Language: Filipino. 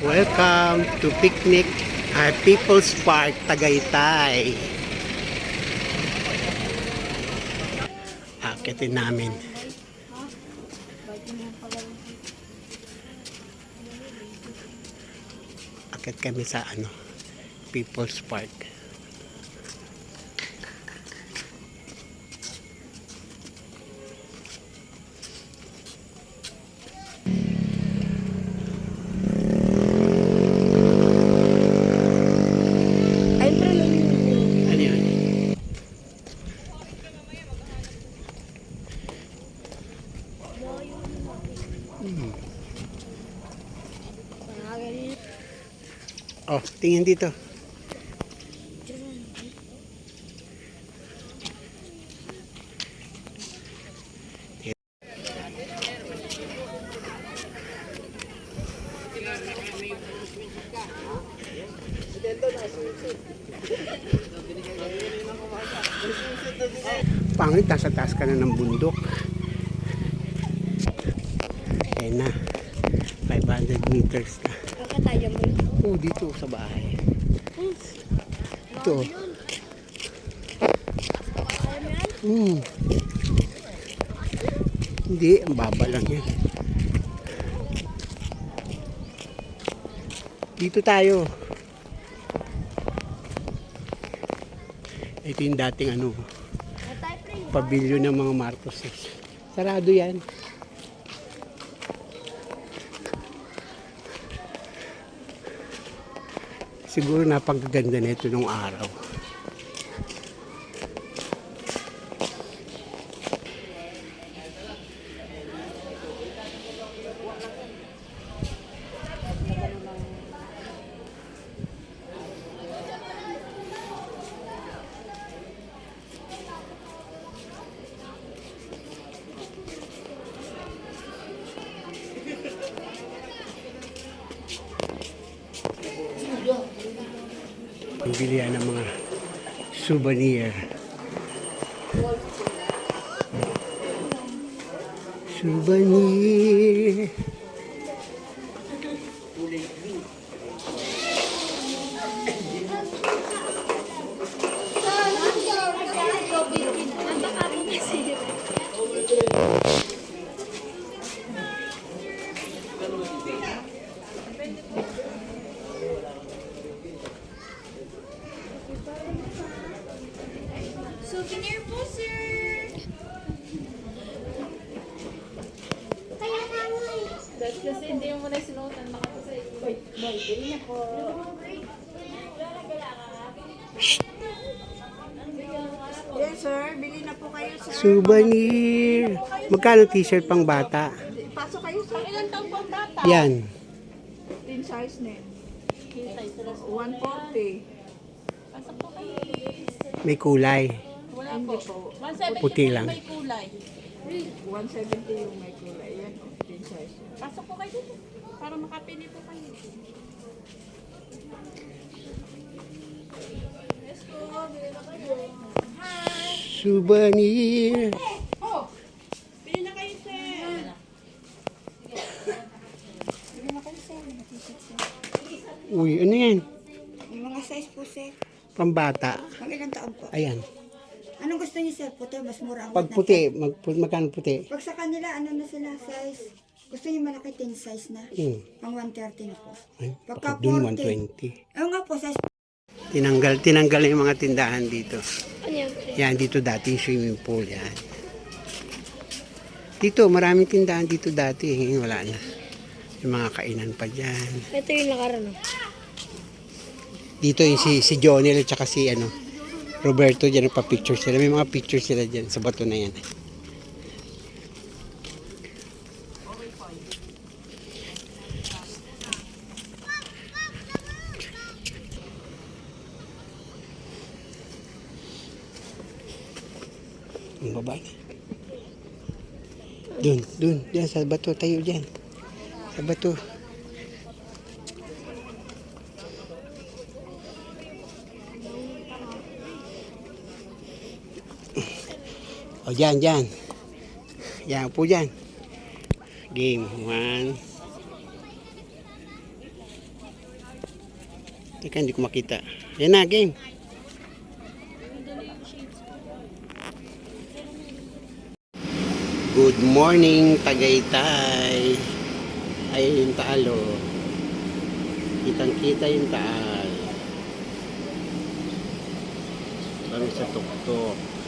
Welcome to Picnic at People's Park, Tagaytay. Akitin namin. Akit kami sa People's Park. Ano yun? Oh, tingin dito. Pangit, nasa taas ka na ng bundok. Ayan na. 500 meters na. Kakataya mo yun. Oh, dito sa bahay. Ito. Hindi, ang baba lang yan. Dito tayo. Ito yung dating pabilyon ng mga Marcoses. Sarado yan. Siguro napagaganda nito nung araw. Ang bilihan ng mga souvenir. Souvenir. Souvenir po, sir. That's kasi hindi mo na sinuotan. Nakapasay. Boy, dili na po. Yes, sir. Bili na po kayo, sir. Souvenir. Magkano t-shirt pang bata? Pasok kayo, sir. Ilan taong pang bata? Yan. Tin size net. 140. Pasok po kayo. May kulay. Wala Hindi po. po. 170 Puti po lang. may kulay. 170 yung may kulay. Yan, oh. Tin size. Pasok po kayo dito. Para makapili po kayo. Let's go. Bili na kayo. Hi. Souvenir. Oh. Bili na kayo, sir. Bili na kayo, sir. Mga t-shirt, sir. Uy, ano yan? Yung mga size po, sir. Pambata. Pag ilang taon po? Ayan. Anong gusto niyo, sir? Puti, mas mura ang Pag puti, magkano puti? Pag sa kanila, ano na sila size? Gusto niyo malaki tin size na? Pang 130 na po. Ay, Pagka baka dun 40. 120. Ayun nga po, size. Tinanggal yung mga tindahan dito. Ano yan? Yan, dito dati yung swimming pool, yan. Dito, maraming tindahan dito dati. Ngayon wala na. Yung mga kainan pa dyan. Ito yung nakarano. Dito yung si Johnny at saka si Roberto dyan, nagpa-picture sila. May mga picture sila dyan sa bato na yan. Ang baba na. Dun, dyan sa bato, tayo dyan. Sa bato. O, dyan. Yan po dyan. Game 1. Teka, hindi ko makita. Yan na, game. Good morning, Tagaytay. Ay, yung Taal, oh. Kitang-kita yung Taal. Kami sa tuktok.